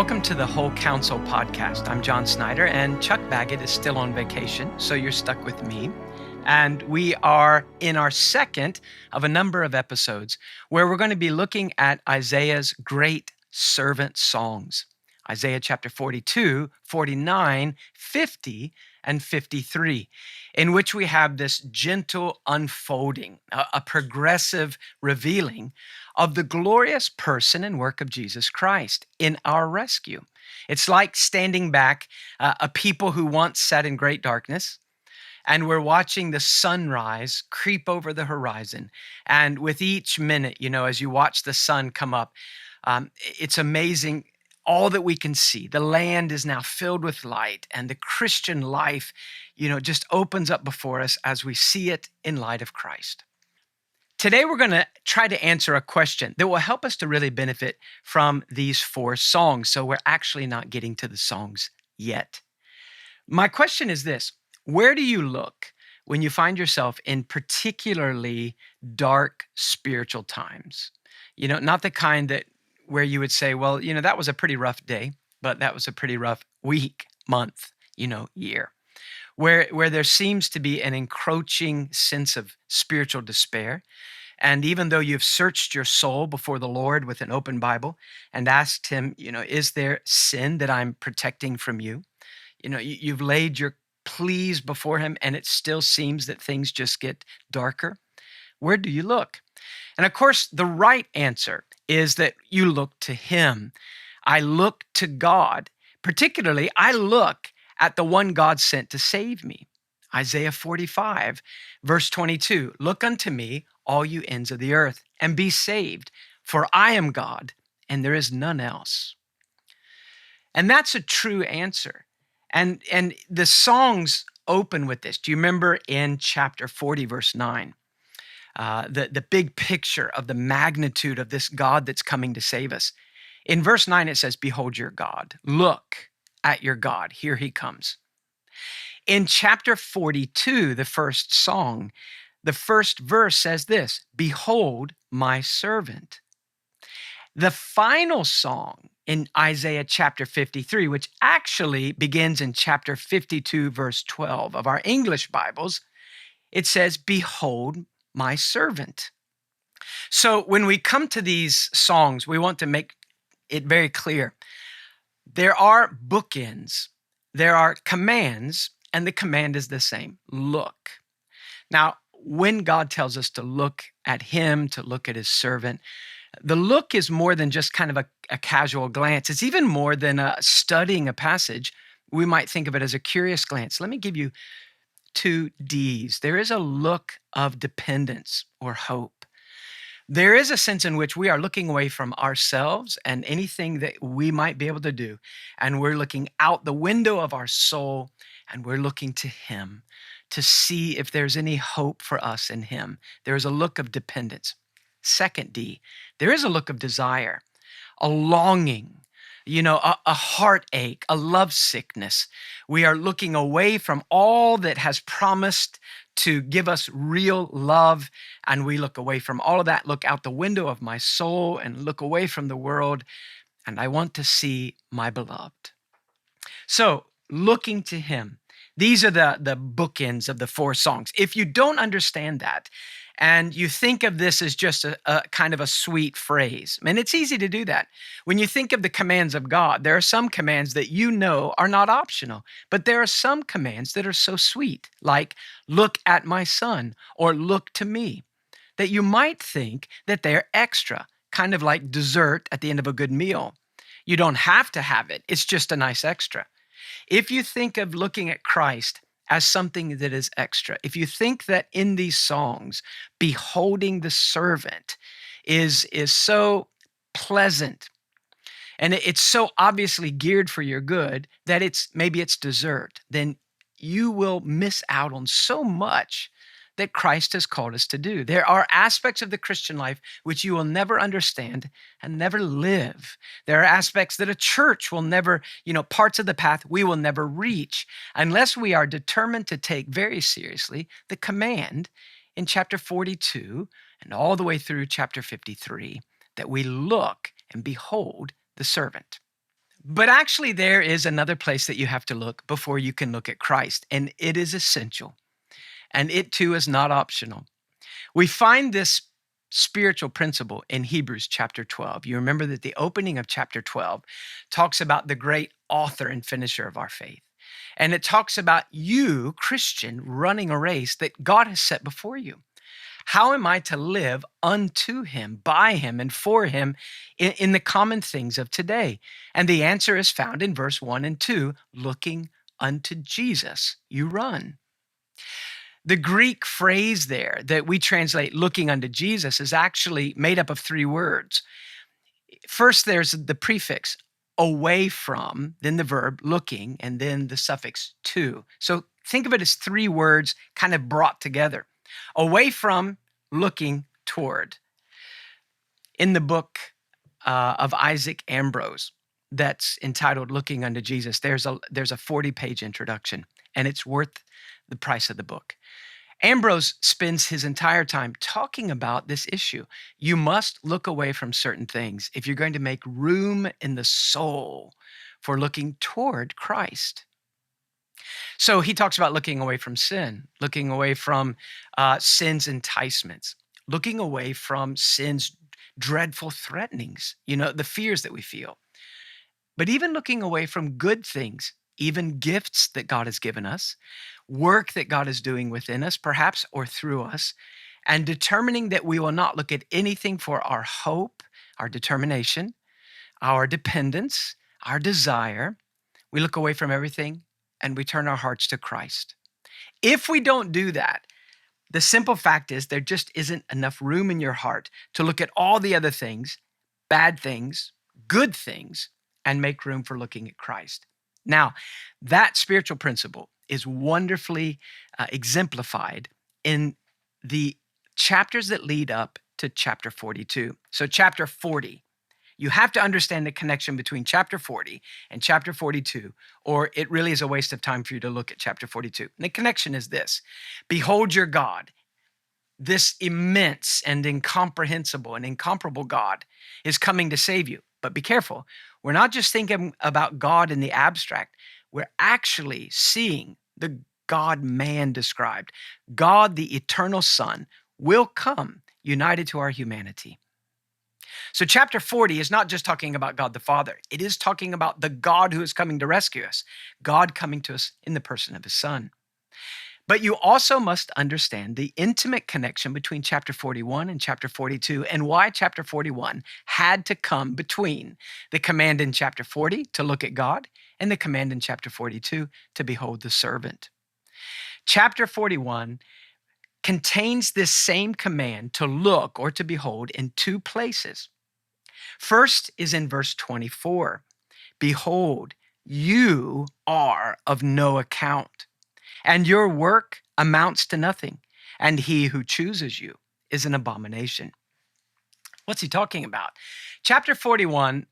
Welcome to the Whole Counsel podcast. I'm John Snyder, and Chuck Baggett is still on vacation, so you're stuck with me. And we are in our second of a number of episodes where we're going to be looking at Isaiah's great servant songs. Isaiah chapter 42, 49, 50, and 53, in which we have this gentle unfolding, a progressive revealing of the glorious person and work of Jesus Christ in our rescue. It's like standing back, a people who once sat in great darkness, and we're watching the sunrise creep over the horizon. And with each minute, as you watch the sun come up, it's amazing all that we can see. The land is now filled with light, and the Christian life, just opens up before us as we see it in light of Christ. Today, we're going to try to answer a question that will help us to really benefit from these four songs. So we're actually not getting to the songs yet. My question is this: where do you look when you find yourself in particularly dark spiritual times? Not the kind where you would say, well, that was a pretty rough day, but that was a pretty rough week, month, year. Where there seems to be an encroaching sense of spiritual despair. And even though you've searched your soul before the Lord with an open Bible and asked him, is there sin that I'm protecting from you? You've laid your pleas before him and it still seems that things just get darker. Where do you look? And of course, the right answer is that you look to him. I look to God. Particularly, I look at the one God sent to save me. Isaiah 45, verse 22, "Look unto me, all you ends of the earth, and be saved, for I am God, and there is none else." And that's a true answer. And the songs open with this. Do you remember in chapter 40, verse 9, the big picture of the magnitude of this God that's coming to save us? In verse 9, it says, "Behold your God. Look at your God. Here he comes." In chapter 42, the first song, the first verse says this: "Behold my servant." The final song in Isaiah chapter 53, which actually begins in chapter 52, verse 12 of our English Bibles, it says, "Behold my servant." So when we come to these songs, we want to make it very clear. There are bookends, there are commands, and the command is the same: look. Now, when God tells us to look at him, to look at his servant, the look is more than just kind of a casual glance. It's even more than studying a passage. We might think of it as a curious glance. Let me give you two D's. There is a look of dependence or hope. There is a sense in which we are looking away from ourselves and anything that we might be able to do, and we're looking out the window of our soul, and we're looking to him to see if there's any hope for us in him. There is a look of dependence. Second D, there is a look of desire, a longing, a heartache, a lovesickness. We are looking away from all that has promised to give us real love, and we look away from all of that, look out the window of my soul and look away from the world, and I want to see my beloved. So, looking to him. These are the bookends of the four songs. If you don't understand that, and you think of this as just a kind of a sweet phrase, and it's easy to do that. When you think of the commands of God, there are some commands that are not optional, but there are some commands that are so sweet, like "look at my son" or "look to me," that you might think that they're extra, kind of like dessert at the end of a good meal. You don't have to have it. It's just a nice extra. If you think of looking at Christ as something that is extra, if you think that in these songs, beholding the servant is so pleasant, and it's so obviously geared for your good that maybe it's dessert, then you will miss out on so much that Christ has called us to do. There are aspects of the Christian life which you will never understand and never live. There are aspects that a church will never, parts of the path we will never reach unless we are determined to take very seriously the command in chapter 42 and all the way through chapter 53 that we look and behold the servant. But actually, there is another place that you have to look before you can look at Christ, and it is essential. And it too is not optional. We find this spiritual principle in Hebrews chapter 12. You remember that the opening of chapter 12 talks about the great author and finisher of our faith. And it talks about you, Christian, running a race that God has set before you. How am I to live unto him, by him, and for him in the common things of today? And the answer is found in verse 1 and 2, looking unto Jesus, you run. The Greek phrase there that we translate looking unto Jesus is actually made up of three words. First, there's the prefix away from, then the verb looking, and then the suffix to. So think of it as three words kind of brought together. Away from, looking toward. In the book of Isaac Ambrose that's entitled Looking Unto Jesus, there's a 40-page introduction, and it's worth the price of the book. Ambrose spends his entire time talking about this issue. You must look away from certain things if you're going to make room in the soul for looking toward Christ. So he talks about looking away from sin, looking away from sin's enticements, looking away from sin's dreadful threatenings, the fears that we feel. But even looking away from good things, even gifts that God has given us, work that God is doing within us, perhaps, or through us, and determining that we will not look at anything for our hope, our determination, our dependence, our desire. We look away from everything and we turn our hearts to Christ. If we don't do that, the simple fact is there just isn't enough room in your heart to look at all the other things, bad things, good things, and make room for looking at Christ. Now, that spiritual principle is wonderfully exemplified in the chapters that lead up to chapter 42. So chapter 40, you have to understand the connection between chapter 40 and chapter 42, or it really is a waste of time for you to look at chapter 42. And the connection is this: behold your God. This immense and incomprehensible and incomparable God is coming to save you. But be careful. We're not just thinking about God in the abstract. We're actually seeing the God man described. God, the eternal Son, will come united to our humanity. So chapter 40 is not just talking about God the Father. It is talking about the God who is coming to rescue us, God coming to us in the person of his Son. But you also must understand the intimate connection between chapter 41 and chapter 42 and why chapter 41 had to come between the command in chapter 40 to look at God and the command in chapter 42 to behold the servant. Chapter 41 contains this same command to look or to behold in two places. First is in verse 24. Behold, you are of no account, and your work amounts to nothing, and he who chooses you is an abomination. What's he talking about? Chapter 41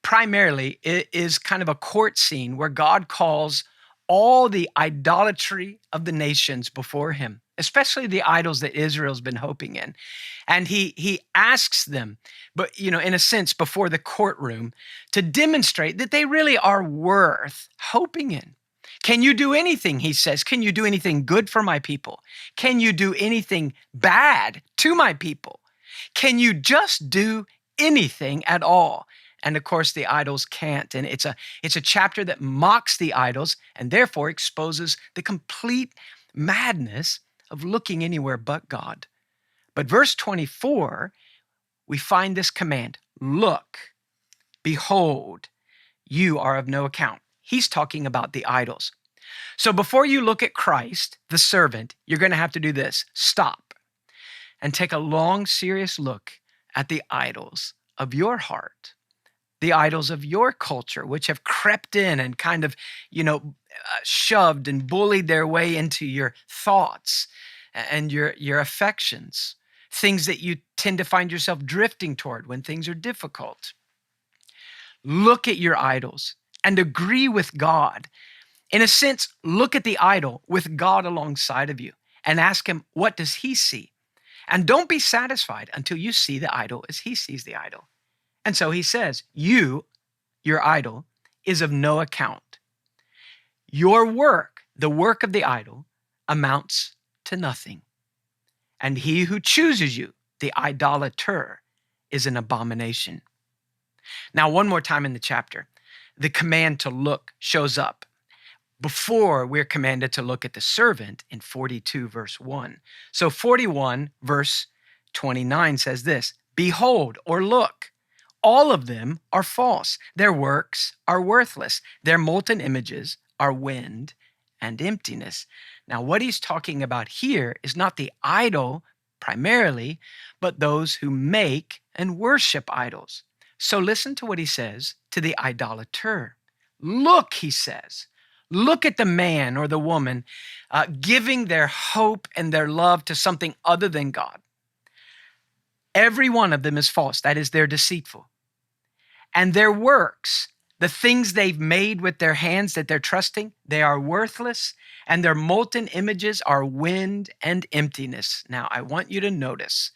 primarily is kind of a court scene where God calls all the idolatry of the nations before him, especially the idols that Israel's been hoping in. And he asks them, but in a sense, before the courtroom, to demonstrate that they really are worth hoping in. Can you do anything, he says? Can you do anything good for my people? Can you do anything bad to my people? Can you just do anything at all? And of course, the idols can't. And it's a chapter that mocks the idols and therefore exposes the complete madness of looking anywhere but God. But verse 24, we find this command: look, behold, you are of no account. He's talking about the idols. So before you look at Christ, the servant, you're going to have to do this: stop and take a long, serious look at the idols of your heart, the idols of your culture, which have crept in and kind of, shoved and bullied their way into your thoughts and your affections, things that you tend to find yourself drifting toward when things are difficult. Look at your idols and agree with God. In a sense, look at the idol with God alongside of you and ask him, what does he see? And don't be satisfied until you see the idol as he sees the idol. And so he says, you your idol, is of no account. Your work, the work of the idol, amounts to nothing. And he who chooses you, the idolater, is an abomination. Now, one more time in the chapter, the command to look shows up before we're commanded to look at the servant in 42 verse 1. So 41 verse 29 says this, behold or look, all of them are false. Their works are worthless. Their molten images are wind and emptiness. Now, what he's talking about here is not the idol primarily, but those who make and worship idols. So listen to what he says to the idolater. Look, he says, look at the man or the woman giving their hope and their love to something other than God. Every one of them is false. That is, they're deceitful. And their works, the things they've made with their hands that they're trusting, they are worthless, and their molten images are wind and emptiness. Now, I want you to notice,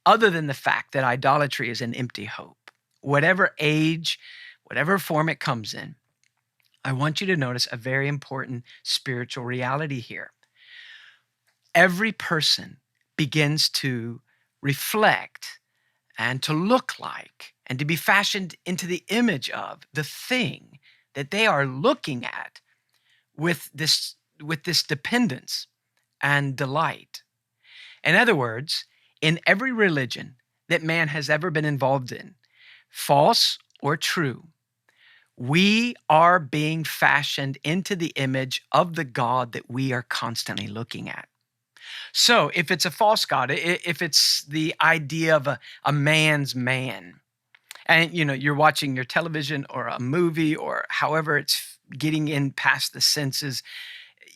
other than the fact that idolatry is an empty hope, whatever age, whatever form it comes in, I want you to notice a very important spiritual reality here. Every person begins to reflect and to look like and to be fashioned into the image of the thing that they are looking at with this dependence and delight. In other words, in every religion that man has ever been involved in, false or true, we are being fashioned into the image of the God that we are constantly looking at. So if it's a false God, if it's the idea of a man's man, and you're watching your television or a movie or however it's getting in past the senses,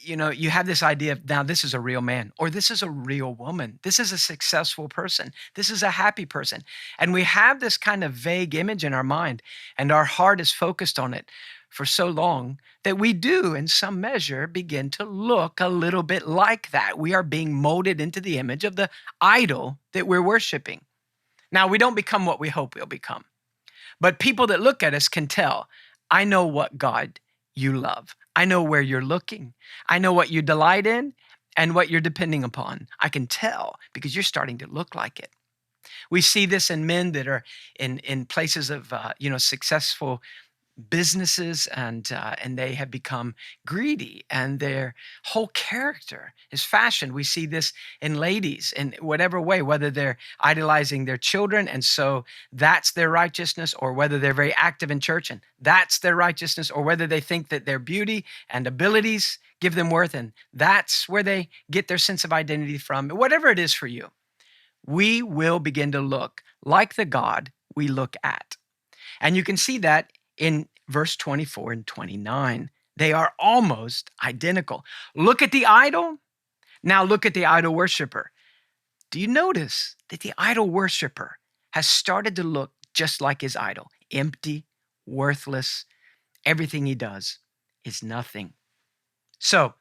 you have this idea of, now this is a real man, or this is a real woman. This is a successful person. This is a happy person. And we have this kind of vague image in our mind, and our heart is focused on it for so long that we do, in some measure, begin to look a little bit like that. We are being molded into the image of the idol that we're worshiping. Now, we don't become what we hope we'll become, but people that look at us can tell, I know what God you love. I know where you're looking. I know what you delight in and what you're depending upon. I can tell because you're starting to look like it. We see this in men that are in places of successful businesses, and they have become greedy, and their whole character is fashioned. We see this in ladies in whatever way, whether they're idolizing their children, and so that's their righteousness, or whether they're very active in church and that's their righteousness, or whether they think that their beauty and abilities give them worth, and that's where they get their sense of identity from. Whatever it is for you, we will begin to look like the God we look at. And you can see that in verse 24 and 29. They are almost identical. Look at the idol. Now look at the idol worshiper. Do you notice that the idol worshiper has started to look just like his idol? Empty, worthless. Everything he does is nothing. So,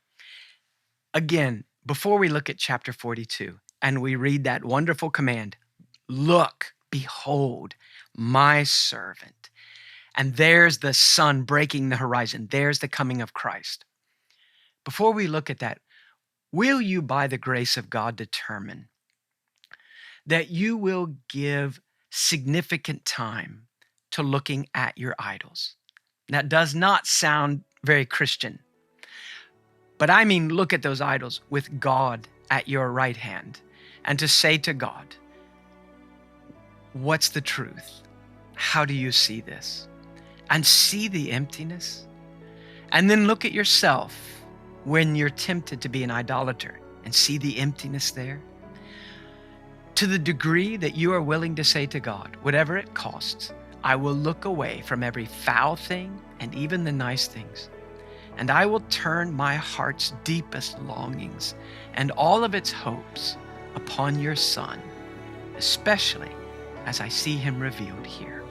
again, before we look at chapter 42 and we read that wonderful command, look, behold, my servant. And there's the sun breaking the horizon. There's the coming of Christ. Before we look at that, will you, by the grace of God, determine that you will give significant time to looking at your idols? That does not sound very Christian, but I mean look at those idols with God at your right hand and to say to God, what's the truth? How do you see this? And see the emptiness. And then look at yourself when you're tempted to be an idolater and see the emptiness there. To the degree that you are willing to say to God, whatever it costs, I will look away from every foul thing and even the nice things. And I will turn my heart's deepest longings and all of its hopes upon your Son, especially as I see him revealed here.